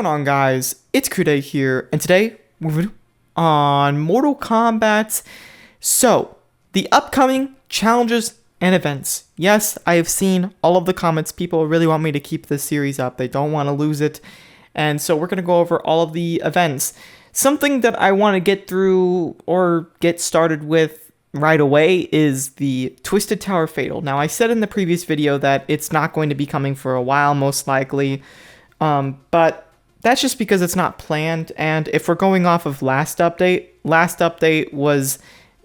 going on, guys? It's Kude here, and today we're on Mortal Kombat. So, the upcoming challenges and events. Yes, I have seen all of the comments. People really want me to keep this series up. They don't want to lose it. And so we're going to go over all of the events. Something that I want to get through or get started with right away is the Twisted Tower Fatal. Now, I said in the previous video that it's not going to be coming for a while, most likely. But that's just because it's not planned. And if we're going off of last update was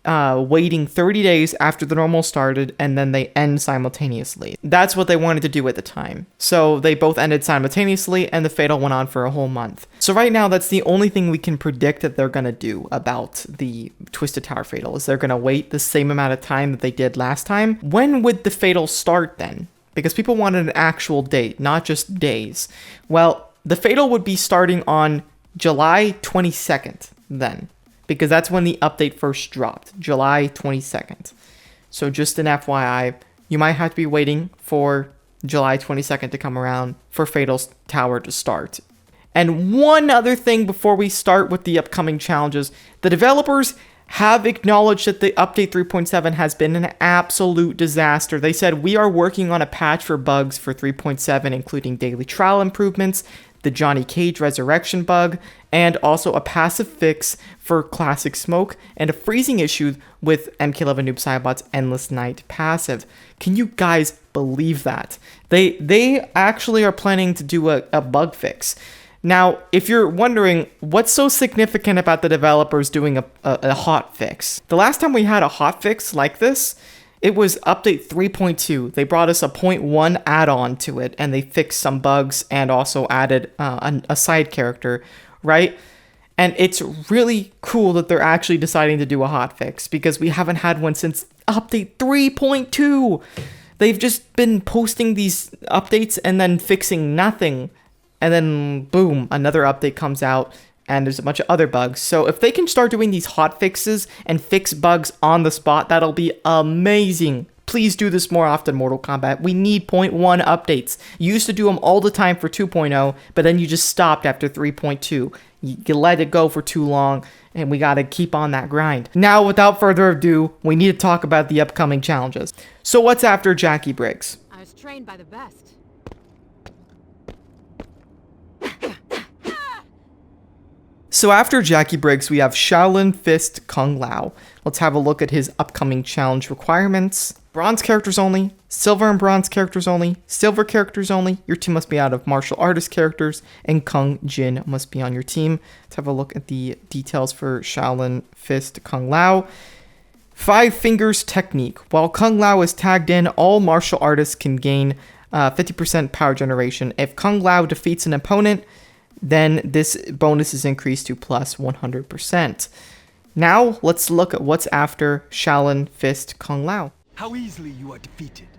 waiting 30 days after the normal started, and then they end simultaneously. That's what they wanted to do at the time. So they both ended simultaneously, and the Fatal went on for a whole month. So right now, that's the only thing we can predict that they're going to do about the Twisted Tower Fatal, is they're going to wait the same amount of time that they did last time. When would the Fatal start then? Because people wanted an actual date, not just days. Well, the Fatal would be starting on July 22nd then, because that's when the update first dropped, July 22nd. So just an FYI, you might have to be waiting for July 22nd to come around for Fatal's Tower to start. And one other thing before we start with the upcoming challenges, the developers have acknowledged that the update 3.7 has been an absolute disaster. They said, we are working on a patch for bugs for 3.7, including daily trial improvements, the Johnny Cage resurrection bug, and also a passive fix for classic smoke, and a freezing issue with MK11 Noob Saibot's Endless Night passive. Can you guys believe that? They actually are planning to do a bug fix. Now, if you're wondering what's so significant about the developers doing a hot fix, the last time we had a hot fix like this, it was update 3.2. They brought us a 0.1 add-on to it, and they fixed some bugs and also added a side character, right? And it's really cool that they're actually deciding to do a hot fix, because we haven't had one since update 3.2. They've just been posting these updates and then fixing nothing. And then, boom, another update comes out, and there's a bunch of other bugs. So if they can start doing these hot fixes and fix bugs on the spot, that'll be amazing. Please do this more often, Mortal Kombat. We need 0.1 updates. You used to do them all the time for 2.0, but then you just stopped after 3.2. You let it go for too long, and we gotta keep on that grind. Now, without further ado, we need to talk about the upcoming challenges. So what's after Jacqui, Briggs? I was trained by the best. So after Jacqui, Briggs, we have Shaolin Fist Kung Lao. Let's have a look at his upcoming challenge requirements. Bronze characters only, silver and bronze characters only, silver characters only. Your team must be out of martial artist characters, and Kung Jin must be on your team. Let's have a look at the details for Shaolin Fist Kung Lao. 5 fingers technique. While Kung Lao is tagged in, all martial artists can gain 50% power generation. If Kung Lao defeats an opponent, then this bonus is increased to plus 100%. Now, let's look at what's after Shaolin Fist Kung Lao. How easily you are defeated.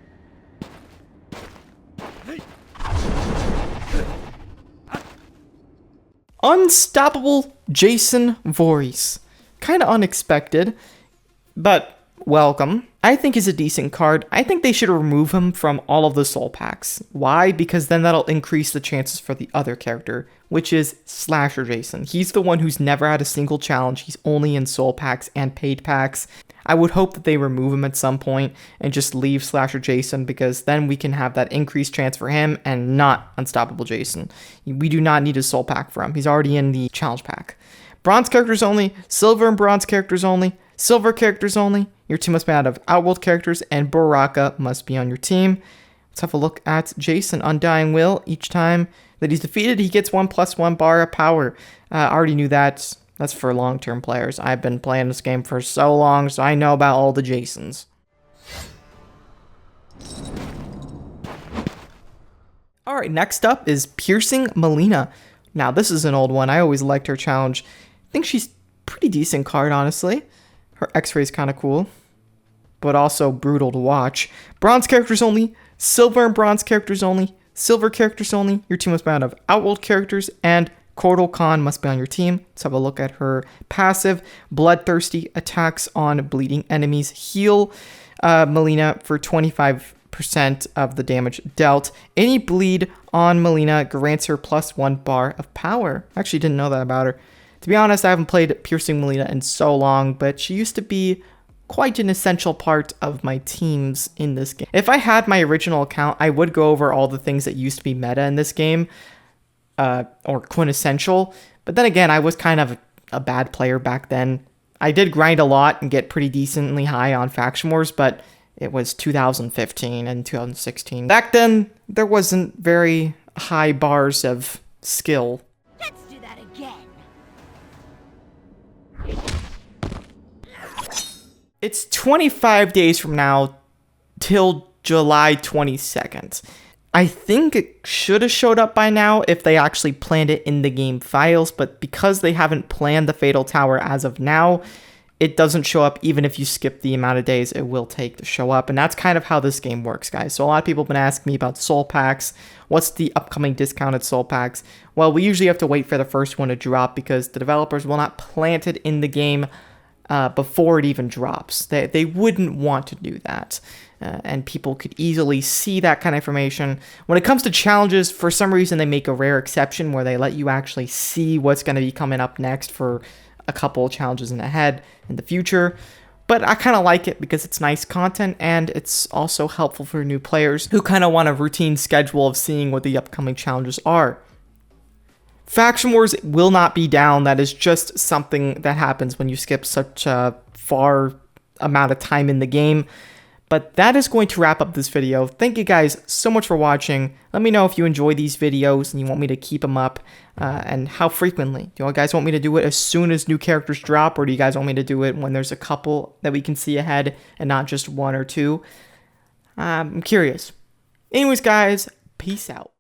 Unstoppable Jason Voorhees. Kinda unexpected, but welcome. I think he's a decent card. I think they should remove him from all of the soul packs. Why? Because then that'll increase the chances for the other character, which is Slasher Jason. He's the one who's never had a single challenge. He's only in soul packs and paid packs. I would hope that they remove him at some point and just leave Slasher Jason, because then we can have that increased chance for him and not Unstoppable Jason. We do not need a soul pack for him. He's already in the challenge pack. Bronze characters only, silver and bronze characters only, silver characters only. Your team must be out of Outworld characters, and Baraka must be on your team. Let's have a look at Jason. Undying Will. Each time that he's defeated, he gets 1+1 bar of power. I already knew that. That's for long-term players. I've been playing this game for so long, so I know about all the Jasons. Alright, next up is Piercingolina. Now, this is an old one. I always liked her challenge. I think she's a pretty decent card, honestly. Her X-ray is kind of cool, but also brutal to watch. Bronze characters only, silver and bronze characters only, silver characters only. Your team must be out of Outworld characters, and Kotal Khan must be on your team. Let's have a look at her passive. Bloodthirsty attacks on bleeding enemies heal Mileena for 25% 50% of the damage dealt. Any bleed on Mileena grants her +1 bar of power. I actually didn't know that about her. To be honest, I haven't played Piercingolina in so long, but she used to be quite an essential part of my teams in this game. If I had my original account, I would go over all the things that used to be meta in this game, or quintessential. But then again, I was kind of a bad player back then. I did grind a lot and get pretty decently high on Faction Wars, but it was 2015 and 2016. Back then, there wasn't very high bars of skill. Let's do that again. It's 25 days from now till July 22nd. I think it should have showed up by now if they actually planned it in the game files, but because they haven't planned the Fatal Tower as of now, it doesn't show up even if you skip the amount of days it will take to show up. And that's kind of how this game works, guys. So a lot of people have been asking me about soul packs. What's the upcoming discounted soul packs? Well, we usually have to wait for the first one to drop because the developers will not plant it in the game before it even drops. They wouldn't want to do that. And people could easily see that kind of information. When it comes to challenges, for some reason they make a rare exception where they let you actually see what's going to be coming up next for a couple of challenges ahead in the future. But I kind of like it because it's nice content and it's also helpful for new players who kind of want a routine schedule of seeing what the upcoming challenges are. Faction Wars will not be down. That is just something that happens when you skip such a far amount of time in the game. But that is going to wrap up this video. Thank you guys so much for watching. Let me know if you enjoy these videos and you want me to keep them up and how frequently. Do you guys want me to do it as soon as new characters drop, or do you guys want me to do it when there's a couple that we can see ahead and not just one or two? I'm curious. Anyways, guys, peace out.